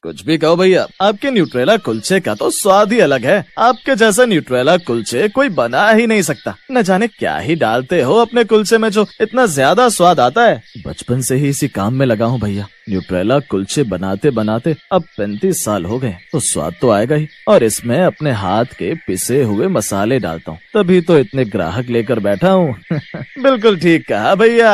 कुछ भी कहो भैया, आपके न्यूट्रेला कुलचे का तो स्वाद ही अलग है। आपके जैसा न्यूट्रेला कुलचे कोई बना ही नहीं सकता। न जाने क्या ही डालते हो अपने कुलचे में जो इतना ज्यादा स्वाद आता है। बचपन से ही इसी काम में लगा हूँ भैया। न्यूट्रेला कुलचे बनाते बनाते अब 35 साल हो गए, तो स्वाद तो आएगा ही। और इसमें अपने हाथ के पिसे हुए मसाले डालता हूँ, तभी तो इतने ग्राहक लेकर बैठा हूँ। बिल्कुल ठीक कहा भैया।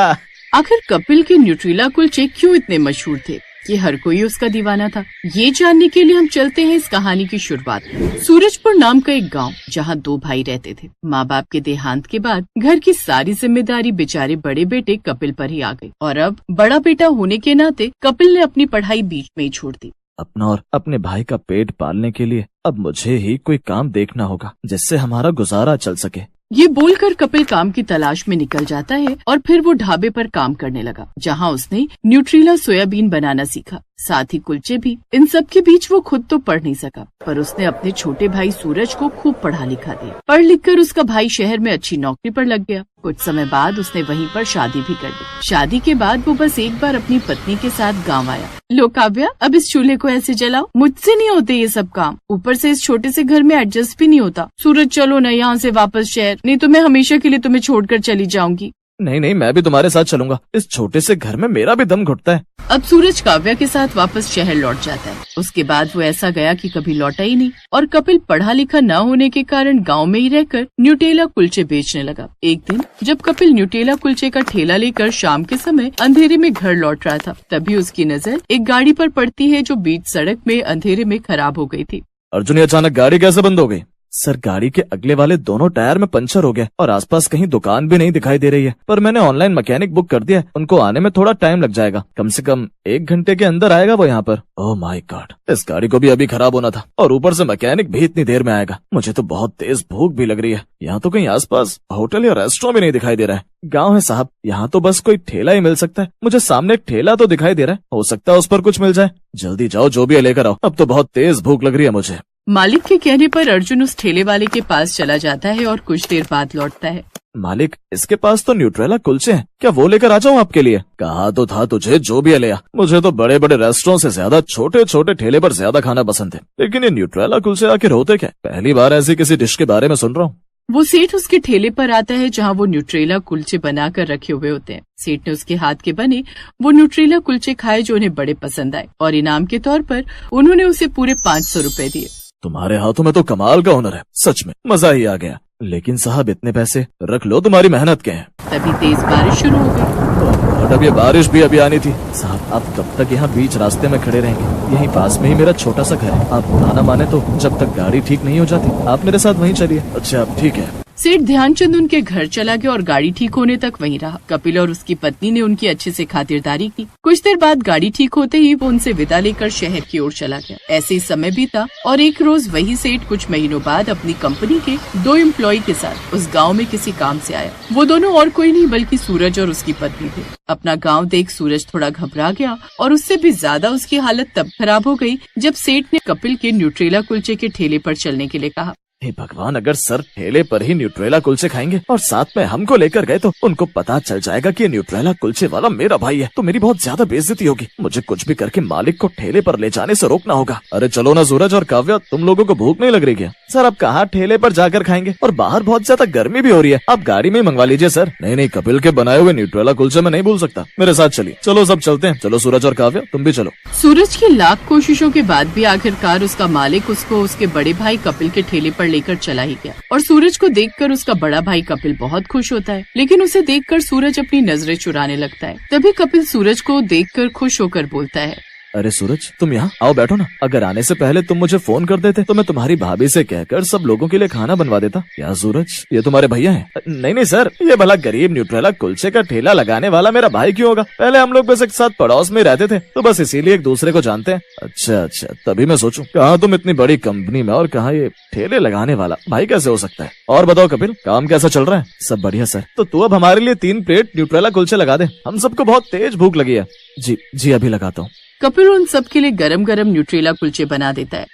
आखिर कपिल के न्यूट्रेला कुलचे क्यों इतने मशहूर थे कि हर कोई उसका दीवाना था? ये जानने के लिए हम चलते हैं इस कहानी की शुरुआत। सूरजपुर नाम का एक गांव, जहां 2 भाई रहते थे। माँ बाप के देहांत के बाद घर की सारी जिम्मेदारी बेचारे बड़े बेटे कपिल पर ही आ गई, और अब बड़ा बेटा होने के नाते कपिल ने अपनी पढ़ाई बीच में ही छोड़ दी। अपना और अपने भाई का पेट पालने के लिए अब मुझे ही कोई काम देखना होगा जिससे हमारा गुजारा चल सके। ये बोलकर कपिल काम की तलाश में निकल जाता है और फिर वो ढाबे पर काम करने लगा, जहां उसने न्यूट्रीला सोयाबीन बनाना सीखा, साथ ही कुलचे भी। इन सब के बीच वो खुद तो पढ़ नहीं सका, पर उसने अपने छोटे भाई सूरज को खूब पढ़ा लिखा दिया। पढ़ लिख कर उसका भाई शहर में अच्छी नौकरी पर लग गया। कुछ समय बाद उसने वहीं पर शादी भी कर ली। शादी के बाद वो बस एक बार अपनी पत्नी के साथ गाँव आया। लो काव्या, अब इस चूल्हे को ऐसे जलाओ, मुझसे नहीं होते ये सब काम, ऊपर से इस छोटे से घर में एडजस्ट भी नहीं होता। सूरज चलो न यहाँ से वापस शहर, नहीं तो मैं हमेशा के लिए तुम्हें छोड़कर चली जाऊंगी। नहीं नहीं, मैं भी तुम्हारे साथ चलूंगा, इस छोटे से घर में मेरा भी दम घुटता है। अब सूरज काव्या के साथ वापस शहर लौट जाता है। उसके बाद वो ऐसा गया कि कभी लौटा ही नहीं, और कपिल पढ़ा लिखा न होने के कारण गांव में ही रहकर न्यूटेला कुलचे बेचने लगा। एक दिन जब कपिल न्यूटेला कुलचे का ठेला लेकर शाम के समय अंधेरे में घर लौट रहा था, तभी उसकी नजर एक गाड़ी पर पड़ती है जो बीच सड़क में अंधेरे में खराब हो गई थी। अर्जुन, अचानक गाड़ी कैसे बंद हो गई? सर, गाड़ी के अगले वाले दोनों टायर में पंचर हो गया और आसपास कहीं दुकान भी नहीं दिखाई दे रही है, पर मैंने ऑनलाइन मैकेनिक बुक कर दिया है। उनको आने में थोड़ा टाइम लग जाएगा, कम से कम 1 घंटे के अंदर आएगा वो यहाँ पर। ओह माय गॉड, इस गाड़ी को भी अभी खराब होना था और ऊपर से मैकेनिक भी इतनी देर में आएगा। मुझे तो बहुत तेज भूख भी लग रही है। यहाँ तो कहीं आसपास होटल या रेस्टोरेंट भी नहीं दिखाई दे रहा है। गाँव है साहब, यहाँ तो बस कोई ठेला ही मिल सकता है। मुझे सामने एक ठेला तो दिखाई दे रहा है, हो सकता है उस पर कुछ मिल जाए। जल्दी जाओ, जो भी है लेकर आओ, अब तो बहुत तेज भूख लग रही है मुझे। मालिक के कहने पर अर्जुन उस ठेले वाले के पास चला जाता है और कुछ देर बाद लौटता है। मालिक, इसके पास तो न्यूट्रेला कुलचे हैं, क्या वो लेकर आ जाऊं आपके लिए? कहा तो था तुझे, जो भी है ले आ। मुझे तो बड़े बड़े रेस्टोरेंट से ज्यादा छोटे छोटे ठेले पर ज्यादा खाना पसंद है, लेकिन ये न्यूट्रेला कुलचे आखिर होते क्या? पहली बार ऐसी किसी डिश के बारे में सुन रहा हूँ। वो सेठ उसके ठेले पर आता है जहाँ वो न्यूट्रेला कुलचे बना कर रखे हुए होते हैं। सेठ ने उसके हाथ के बने वो न्यूट्रेला कुलचे खाए जो उन्हें बड़े पसंद आए, और इनाम के तौर पर उन्होंने उसे पूरे 500 रुपए दिए। तुम्हारे हाथों में तो कमाल का हुनर है, सच में मजा ही आ गया। लेकिन साहब, इतने पैसे रख लो, तुम्हारी मेहनत के हैं। तभी तेज बारिश शुरू हो गई। अब ये बारिश भी अभी आनी थी। साहब, आप कब तक यहाँ बीच रास्ते में खड़े रहेंगे? यहीं पास में ही मेरा छोटा सा घर है। आप बुरा न माने तो जब तक गाड़ी ठीक नहीं हो जाती आप मेरे साथ वहीं चलिए। अच्छा, ठीक है। सेठ ध्यानचंद उनके घर चला गया और गाड़ी ठीक होने तक वहीं रहा। कपिल और उसकी पत्नी ने उनकी अच्छे से खातिरदारी की। कुछ देर बाद गाड़ी ठीक होते ही वो उनसे विदा लेकर शहर की ओर चला गया। ऐसे ही समय बीता और एक रोज वही सेठ कुछ महीनों बाद अपनी कंपनी के 2 एम्प्लॉय के साथ उस गांव में किसी काम से आया। वो दोनों और कोई नहीं बल्कि सूरज और उसकी पत्नी थे। अपना गाँव देख सूरज थोड़ा घबरा गया, और उससे भी ज्यादा उसकी हालत तब खराब हो गई जब सेठ ने कपिल के न्यूट्रेला कुलचे के ठेले पर चलने के लिए कहा। हे भगवान, अगर सर ठेले पर ही न्यूट्रेला कुलचे खाएंगे और साथ में हमको लेकर गए तो उनको पता चल जाएगा कि न्यूट्रेला कुलचे वाला मेरा भाई है, तो मेरी बहुत ज्यादा बेइज्जती होगी। मुझे कुछ भी करके मालिक को ठेले पर ले जाने से रोकना होगा। अरे चलो ना सूरज और काव्या, तुम लोगों को भूख नहीं लग रही क्या? सर, आप कहाँ ठेले पर जाकर खाएंगे, और बाहर बहुत ज्यादा गर्मी भी हो रही है, आप गाड़ी में मंगवा लीजिए। सर, नहीं, कपिल के बनाए हुए न्यूट्रेला कुलचे मैं नहीं भूल सकता, मेरे साथ चलिए। चलो सब चलते हैं। चलो सूरज और काव्या, तुम भी चलो। सूरज की लाख कोशिशों के बाद भी आखिरकार उसका मालिक उसको उसके बड़े भाई कपिल के ठेले पर लेकर चला ही गया, और सूरज को देखकर उसका बड़ा भाई कपिल बहुत खुश होता है। लेकिन उसे देखकर सूरज अपनी नजरें चुराने लगता है। तभी कपिल सूरज को देखकर खुश होकर बोलता है, अरे सूरज, तुम यहाँ आओ, बैठो ना। अगर आने से पहले तुम मुझे फोन कर देते तो मैं तुम्हारी भाभी से कहकर सब लोगों के लिए खाना बनवा देता। क्या सूरज, ये तुम्हारे भैया हैं? नहीं सर, ये भला गरीब न्यूट्रेला कुलचे का ठेला लगाने वाला मेरा भाई क्यों होगा? पहले हम लोग बस एक साथ पड़ोस में रहते थे, तो बस इसीलिए एक दूसरे को जानते हैं। अच्छा, तभी मैं सोचूं कहाँ तुम इतनी बड़ी कंपनी में और कहाँ ये ठेले लगाने वाला भाई कैसे हो सकता है। और बताओ कपिल, काम कैसा चल रहा है? सब बढ़िया सर। तो तू अब हमारे लिए 3 प्लेट न्यूट्रेला कुलचे लगा दे, हम सबको बहुत तेज भूख लगी है। जी अभी लगाता हूँ। कपिल उन सब के लिए गरम गरम न्यूट्रेला कुलचे बना देता है।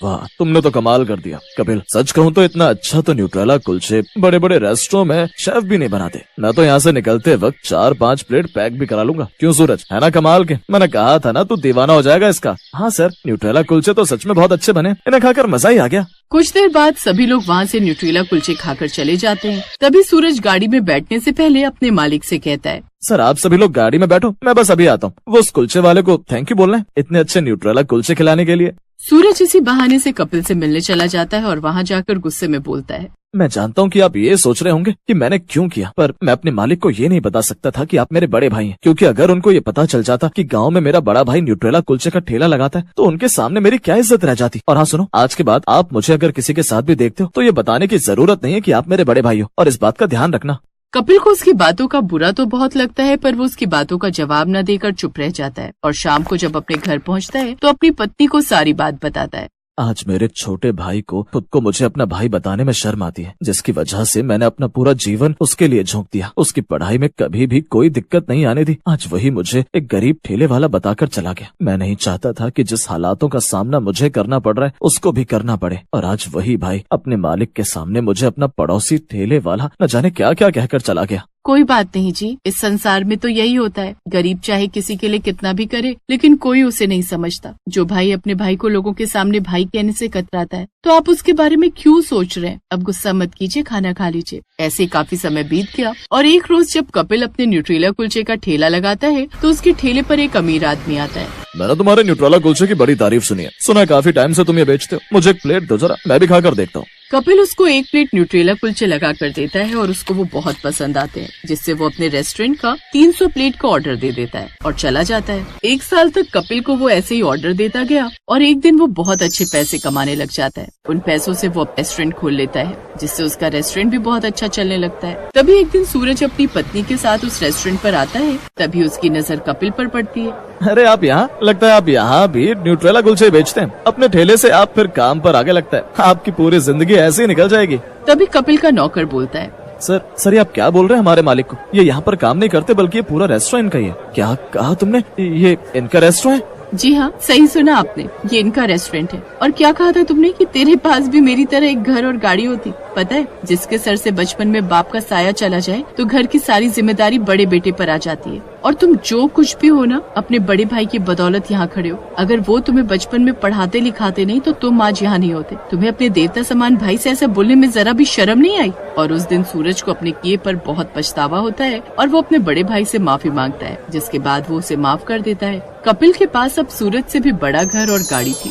वाह, तुमने तो कमाल कर दिया कपिल। सच कहूँ तो इतना अच्छा तो न्यूट्रेला कुलचे बड़े बड़े रेस्टोरों में शेफ भी नहीं बनाते। मैं तो यहाँ से निकलते वक्त 4-5 प्लेट पैक भी करा लूंगा। क्यों सूरज, है ना कमाल के? मैंने कहा था ना तू दीवाना हो जाएगा इसका। हाँ सर, न्यूट्रेला कुलचे तो सच में बहुत अच्छे बने, इन्हें खाकर मजा ही आ गया। कुछ देर बाद सभी लोग वहाँ से न्यूट्रीला कुलचे खाकर चले जाते हैं। तभी सूरज गाड़ी में बैठने से पहले अपने मालिक से कहता है, सर आप सभी लोग गाड़ी में बैठो, मैं बस अभी आता हूँ। वो उस कुलचे वाले को थैंक यू बोलना है इतने अच्छे न्यूट्रेला कुलचे खिलाने के लिए। सूरज इसी बहाने से कपिल से मिलने चला जाता है और वहाँ जाकर गुस्से में बोलता है, मैं जानता हूँ कि आप ये सोच रहे होंगे कि मैंने क्यों किया, पर मैं अपने मालिक को ये नहीं बता सकता था कि आप मेरे बड़े भाई हैं, क्योंकि अगर उनको ये पता चल जाता कि गांव में मेरा बड़ा भाई न्यूट्रेला कुलचे का ठेला लगाता है तो उनके सामने मेरी क्या इज्जत रह जाती। और हाँ सुनो, आज के बाद आप मुझे अगर किसी के साथ भी देखते हो तो ये बताने की जरूरत नहीं है कि आप मेरे बड़े भाई हो, और इस बात का ध्यान रखना। कपिल को उसकी बातों का बुरा तो बहुत लगता है, पर वो उसकी बातों का जवाब न देकर चुप रह जाता है और शाम को जब अपने घर पहुँचता है तो अपनी पत्नी को सारी बात बताता है। आज मेरे छोटे भाई को खुद को मुझे अपना भाई बताने में शर्म आती है, जिसकी वजह से मैंने अपना पूरा जीवन उसके लिए झोंक दिया। उसकी पढ़ाई में कभी भी कोई दिक्कत नहीं आने दी। आज वही मुझे एक गरीब ठेले वाला बताकर चला गया। मैं नहीं चाहता था कि जिस हालातों का सामना मुझे करना पड़ रहा है उसको भी करना पड़े, और आज वही भाई अपने मालिक के सामने मुझे अपना पड़ोसी ठेले वाला न जाने क्या क्या कहकर चला गया। कोई बात नहीं जी, इस संसार में तो यही होता है। गरीब चाहे किसी के लिए कितना भी करे, लेकिन कोई उसे नहीं समझता। जो भाई अपने भाई को लोगों के सामने भाई कहने से कतराता है तो आप उसके बारे में क्यों सोच रहे हैं? अब गुस्सा मत कीजिए, खाना खा लीजिए। ऐसे काफी समय बीत गया और एक रोज जब कपिल अपने न्यूट्रीला कुलचे का ठेला लगाता है तो उसके ठेले पर एक अमीर आदमी आता है। मैंने तुम्हारे न्यूट्रेला कुलचे की बड़ी तारीफ सुनी है, सुना है काफी टाइम से तुम ये बेचते हो। मुझे एक प्लेट दो जरा, मैं भी खाकर देखता हूँ। कपिल उसको एक प्लेट न्यूट्रेला कुलचे लगा कर देता है और उसको वो बहुत पसंद आते हैं, जिससे वो अपने रेस्टोरेंट का 300 प्लेट का ऑर्डर दे देता है और चला जाता है। 1 साल तक कपिल को वो ऐसे ही ऑर्डर देता गया और एक दिन वो बहुत अच्छे पैसे कमाने लग जाता है। उन पैसों से वो रेस्टोरेंट खोल लेता है, जिससे उसका रेस्टोरेंट भी बहुत अच्छा चलने लगता है। तभी एक दिन सूरज अपनी पत्नी के साथ उस रेस्टोरेंट पर आता है, तभी उसकी नजर कपिल पर पड़ती है। अरे आप यहाँ, लगता है आप यहाँ भी न्यूट्रेला कुलचे बेचते हैं। अपने ठेले से आप फिर काम पर आगे, लगता है आपकी पूरी जिंदगी ऐसे ही निकल जाएगी। तभी कपिल का नौकर बोलता है, सर ये आप क्या बोल रहे हैं हमारे मालिक को? ये यहाँ पर काम नहीं करते, बल्कि ये पूरा रेस्टोरेंट का ही है। क्या कहा तुमने? ये इनका रेस्टोरेंट है? जी हाँ, सही सुना आपने, ये इनका रेस्टोरेंट है। और क्या कहा था तुमने कि तेरे पास भी मेरी तरह एक घर और गाड़ी होती? पता है, जिसके सर से बचपन में बाप का साया चला जाए तो घर की सारी जिम्मेदारी बड़े बेटे पर आ जाती है। और तुम जो कुछ भी हो ना, अपने बड़े भाई की बदौलत यहाँ खड़े हो। अगर वो तुम्हें बचपन में पढ़ाते लिखाते नहीं तो तुम आज यहाँ नहीं होते। तुम्हें अपने देवता समान भाई से ऐसा बोलने में जरा भी शर्म नहीं आई? और उस दिन सूरज को अपने किए पर बहुत पछतावा होता है और वो अपने बड़े भाई से माफी मांगता है, जिसके बाद वो उसे माफ कर देता है। कपिल के पास अब सूरज से भी बड़ा घर और गाड़ी थी।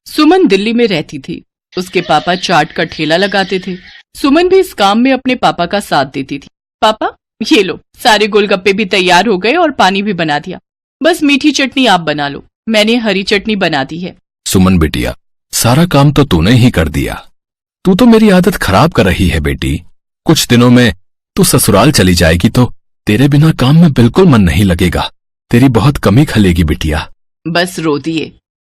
सुमन दिल्ली में रहती थी। उसके पापा चाट का ठेला लगाते थे। सुमन भी इस काम में अपने पापा का साथ देती थी। पापा, ये लो, सारे गोलगप्पे भी तैयार हो गए और पानी भी बना दिया। बस मीठी चटनी आप बना लो, मैंने हरी चटनी बना दी है। सुमन बिटिया, सारा काम तो तूने ही कर दिया। तू तो मेरी आदत खराब कर रही है बेटी। कुछ दिनों में तू ससुराल चली जाएगी तो तेरे बिना काम में बिल्कुल मन नहीं लगेगा। तेरी बहुत कमी खलेगी बिटिया। बस रो दिए।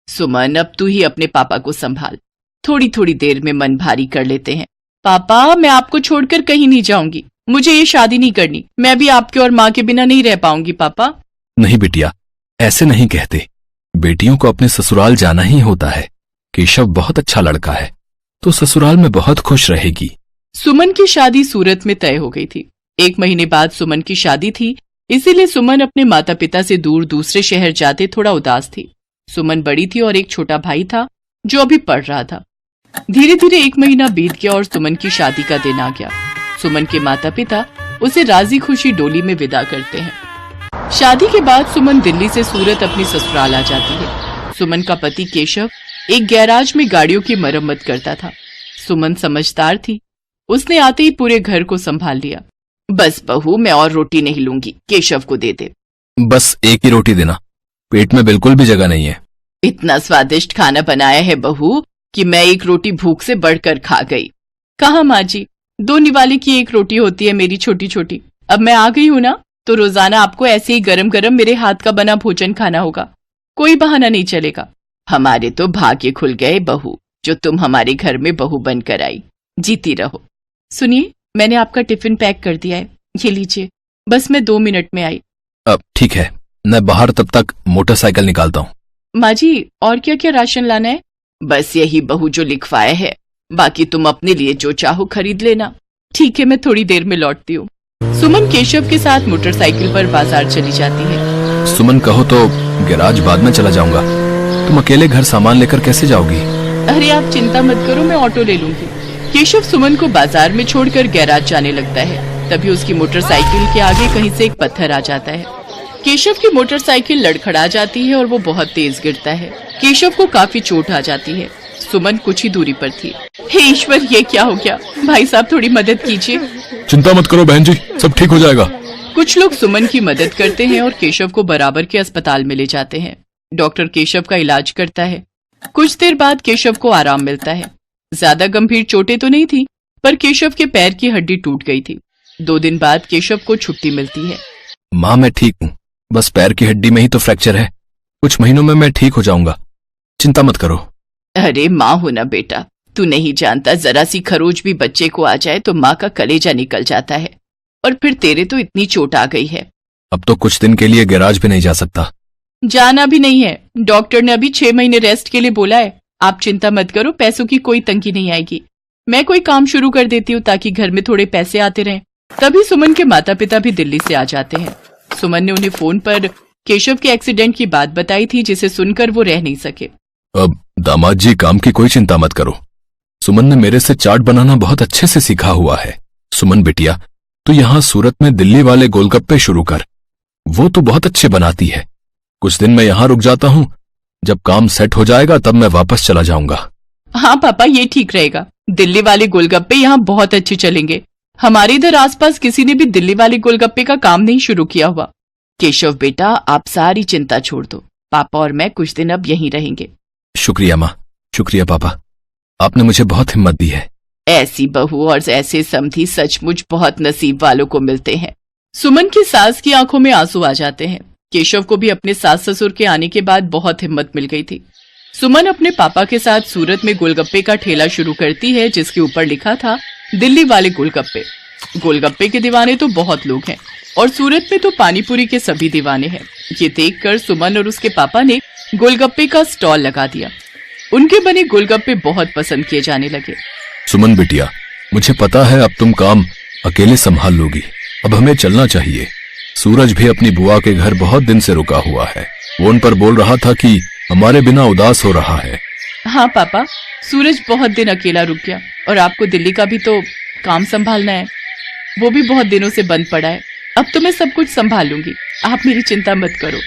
सुमन, अब तू ही अपने पापा को संभाल। थोड़ी थोड़ी देर में मन भारी कर लेते हैं। पापा, मैं आपको छोड़कर कहीं नहीं जाऊंगी। मुझे ये शादी नहीं करनी। मैं भी आपके और माँ के बिना नहीं रह पाऊंगी। पापा नहीं बिटिया, ऐसे नहीं कहते। बेटियों को अपने ससुराल जाना ही होता है। केशव बहुत अच्छा लड़का है, तो ससुराल में बहुत खुश रहेगी। सुमन की शादी सूरत में तय हो गई थी। 1 महीने बाद सुमन की शादी थी, इसीलिए सुमन अपने माता पिता से दूर दूसरे शहर जाते थोड़ा उदास थी। सुमन बड़ी थी और एक छोटा भाई था जो अभी पढ़ रहा था। धीरे धीरे 1 महीना बीत गया और सुमन की शादी का दिन आ गया। सुमन के माता पिता उसे राजी खुशी डोली में विदा करते हैं। शादी के बाद सुमन दिल्ली से सूरत अपनी ससुराल आ जाती है। सुमन का पति केशव एक गैराज में गाड़ियों की मरम्मत करता था। सुमन समझदार थी, उसने आते ही पूरे घर को संभाल लिया। बस बहू, मैं और रोटी नहीं लूंगी, केशव को दे दे। बस एक ही रोटी देना, पेट में बिल्कुल भी जगह नहीं है। इतना स्वादिष्ट खाना बनाया है बहू कि मैं एक रोटी भूख से बढ़कर खा गई। कहा माँ जी, 2 निवाले की 1 रोटी होती है मेरी छोटी छोटी। अब मैं आ गई हूँ ना, तो रोजाना आपको ऐसे ही गरम गरम मेरे हाथ का बना भोजन खाना होगा। कोई बहाना नहीं चलेगा। हमारे तो भाग्य खुल गए बहू, जो तुम हमारे घर में बहू बनकर आई। जीती रहो। सुनिए, मैंने आपका टिफिन पैक कर दिया है, ये लीजिए। बस मैं 2 मिनट में आई। अब ठीक है, मैं बाहर तब तक मोटरसाइकिल निकालता हूँ। माँ जी, और क्या क्या राशन लाना है? बस यही बहू जो लिखवाया है, बाकी तुम अपने लिए जो चाहो खरीद लेना। ठीक है, मैं थोड़ी देर में लौटती हूँ। सुमन केशव के साथ मोटरसाइकिल पर बाजार चली जाती है। सुमन कहो तो गैराज बाद में चला जाऊंगा। तुम अकेले घर सामान लेकर कैसे जाओगी? अरे आप चिंता मत करो, मैं ऑटो ले लूंगी। केशव सुमन को बाजार में छोड़कर गैराज जाने लगता है। तभी उसकी मोटरसाइकिल के आगे कहीं से एक पत्थर आ जाता है। केशव की मोटरसाइकिल लड़खड़ा जाती है और वो बहुत तेज गिरता है। केशव को काफी चोट आ जाती है। सुमन कुछ ही दूरी पर थी। हे ईश्वर, ये क्या हो गया? भाई साहब थोड़ी मदद कीजिए। चिंता मत करो बहन जी, सब ठीक हो जाएगा। कुछ लोग सुमन की मदद करते हैं और केशव को बराबर के अस्पताल में ले जाते हैं। डॉक्टर केशव का इलाज करता है। कुछ देर बाद केशव को आराम मिलता है। ज्यादा गंभीर चोटें तो नहीं थी, पर केशव के पैर की हड्डी टूट गई थी। 2 दिन बाद केशव को छुट्टी मिलती है। माँ मैं ठीक हूँ, बस पैर की हड्डी में ही तो फ्रैक्चर है। कुछ महीनों में मैं ठीक हो जाऊंगा, चिंता मत करो। अरे माँ हो ना बेटा, तू नहीं जानता, जरा सी खरोच भी बच्चे को आ जाए तो माँ का कलेजा निकल जाता है। और फिर तेरे तो इतनी चोट आ गई है। अब तो कुछ दिन के लिए गैराज भी नहीं जा सकता। जाना भी नहीं है, डॉक्टर ने अभी 6 महीने रेस्ट के लिए बोला है। आप चिंता मत करो, पैसों की कोई तंगी नहीं आएगी। मैं कोई काम शुरू कर देती हूँ ताकि घर में थोड़े पैसे आते रहें। तभी सुमन के माता पिता भी दिल्ली से आ जाते हैं। सुमन ने उन्हें फोन पर केशव के एक्सीडेंट की बात बताई थी, जिसे सुनकर वो रह नहीं सके। अब दामाद जी, काम की कोई चिंता मत करो। सुमन ने मेरे से चाट बनाना बहुत अच्छे से सीखा हुआ है। सुमन बिटिया, तू यहाँ सूरत में दिल्ली वाले गोलगप्पे शुरू कर, वो तो बहुत अच्छे बनाती है। कुछ दिन मैं यहाँ रुक जाता हूँ, जब काम सेट हो जाएगा तब मैं वापस चला जाऊंगा। हाँ पापा, ये ठीक रहेगा। दिल्ली वाले गोलगप्पे यहाँ बहुत अच्छे चलेंगे। हमारे इधर आसपास किसी ने भी दिल्ली वाले गोलगप्पे का काम नहीं शुरू किया हुआ। केशव बेटा, आप सारी चिंता छोड़ दो, पापा और मैं कुछ दिन अब यहीं रहेंगे। शुक्रिया माँ, शुक्रिया पापा, आपने मुझे बहुत हिम्मत दी है। ऐसी बहू और ऐसे समधी सचमुच बहुत नसीब वालों को मिलते हैं। सुमन की सास की आंखों में आंसू आ जाते हैं। केशव को भी अपने सास ससुर के आने के बाद बहुत हिम्मत मिल गई थी। सुमन अपने पापा के साथ सूरत में गोलगप्पे का ठेला शुरू करती है, जिसके ऊपर लिखा था दिल्ली वाले गोलगप्पे। गोलगप्पे के दीवाने तो बहुत लोग हैं और सूरत में तो पानीपुरी के सभी दीवाने हैं। ये देखकर सुमन और उसके पापा ने गोलगप्पे का स्टॉल लगा दिया। उनके बने गोलगप्पे बहुत पसंद किए जाने लगे। सुमन बिटिया, मुझे पता है अब तुम काम अकेले संभाल लोगी। अब हमें चलना चाहिए। सूरज भी अपनी बुआ के घर बहुत दिन से रुका हुआ है। वो उन पर बोल रहा था कि हमारे बिना उदास हो रहा है। हाँ पापा, सूरज बहुत दिन अकेला रुक गया और आपको दिल्ली का भी तो काम संभालना है। वो भी बहुत दिनों से बंद पड़ा है। अब तो मैं सब कुछ संभाल लूंगी, आप मेरी चिंता मत करो।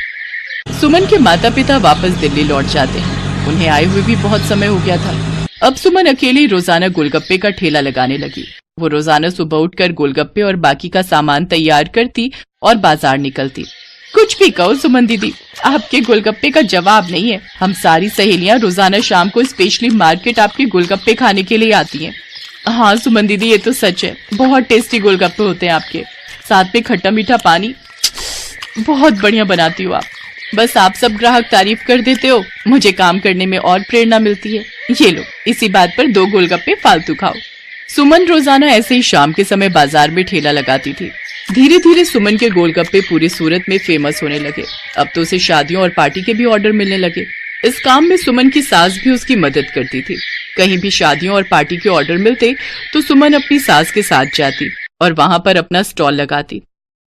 सुमन के माता पिता वापस दिल्ली लौट जाते हैं। उन्हें आए हुए भी बहुत समय हो गया था। अब सुमन अकेली रोजाना गोलगप्पे का ठेला लगाने लगी। वो रोजाना सुबह उठकर गोलगप्पे और बाकी का सामान तैयार करती और बाजार निकलती। कुछ भी कहो सुमन दीदी, आपके गोलगप्पे का जवाब नहीं है। हम सारी सहेलियां रोजाना शाम को स्पेशली मार्केट आपके गोलगप्पे खाने के लिए आती हैं। हाँ सुमन दीदी, ये तो सच है, बहुत टेस्टी गोलगप्पे होते हैं आपके, साथ में खट्टा मीठा पानी, बहुत बढ़िया बनाती हो आप। बस आप सब ग्राहक तारीफ कर देते हो, मुझे काम करने में और प्रेरणा मिलती है। ये लो, इसी बात पर 2 गोलगप्पे फालतू खाओ। सुमन रोजाना ऐसे ही शाम के समय बाजार में ठेला लगाती थी। धीरे धीरे सुमन के गोलगप्पे पूरी सूरत में फेमस होने लगे। अब तो उसे शादियों और पार्टी के भी ऑर्डर मिलने लगे। इस काम में सुमन की सास भी उसकी मदद करती थी। कहीं भी शादियों और पार्टी के ऑर्डर मिलते तो सुमन अपनी सास के साथ जाती और वहां पर अपना स्टॉल लगाती।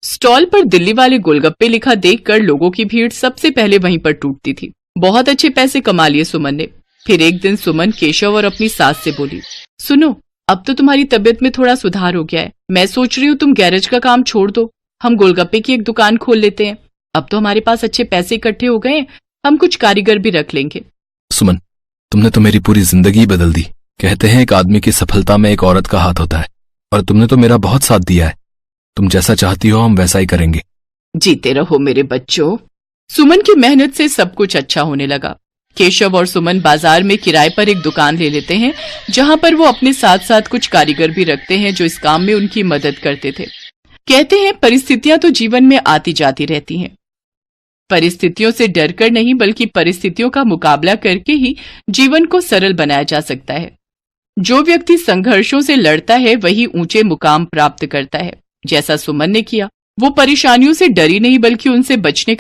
स्टॉल पर दिल्ली वाले गोलगप्पे लिखा देखकर लोगों की भीड़ सबसे पहले वहीं पर टूटती थी। बहुत अच्छे पैसे कमा लिए सुमन ने। फिर एक दिन सुमन केशव और अपनी सास से बोली, सुनो, अब तो तुम्हारी तबीयत में थोड़ा सुधार हो गया है। मैं सोच रही हूँ तुम गैरेज का काम छोड़ दो, हम गोलगप्पे की एक दुकान खोल लेते हैं। अब तो हमारे पास अच्छे पैसे इकट्ठे हो गए हैं, हम कुछ कारीगर भी रख लेंगे। सुमन, तुमने तो मेरी पूरी जिंदगी बदल दी। कहते हैं एक आदमी की सफलता में एक औरत का हाथ होता है, और तुमने तो मेरा बहुत साथ दिया है। तुम जैसा चाहती हो हम वैसा ही करेंगे। जीते रहो मेरे बच्चों। सुमन की मेहनत से सब कुछ अच्छा होने लगा। केशव और सुमन बाजार में किराए पर एक दुकान ले लेते हैं, जहां पर वो अपने साथ साथ कुछ कारीगर भी रखते हैं जो इस काम में उनकी मदद करते थे। कहते हैं परिस्थितियां तो जीवन में आती जाती रहती हैं। परिस्थितियों से डरकर नहीं, बल्कि परिस्थितियों का मुकाबला करके ही जीवन को सरल बनाया जा सकता है। जो व्यक्ति संघर्षों से लड़ता है वही ऊंचे मुकाम प्राप्त करता है, जैसा सुमन ने किया। वो परेशानियों से डरी नहीं बल्कि उनसे बचने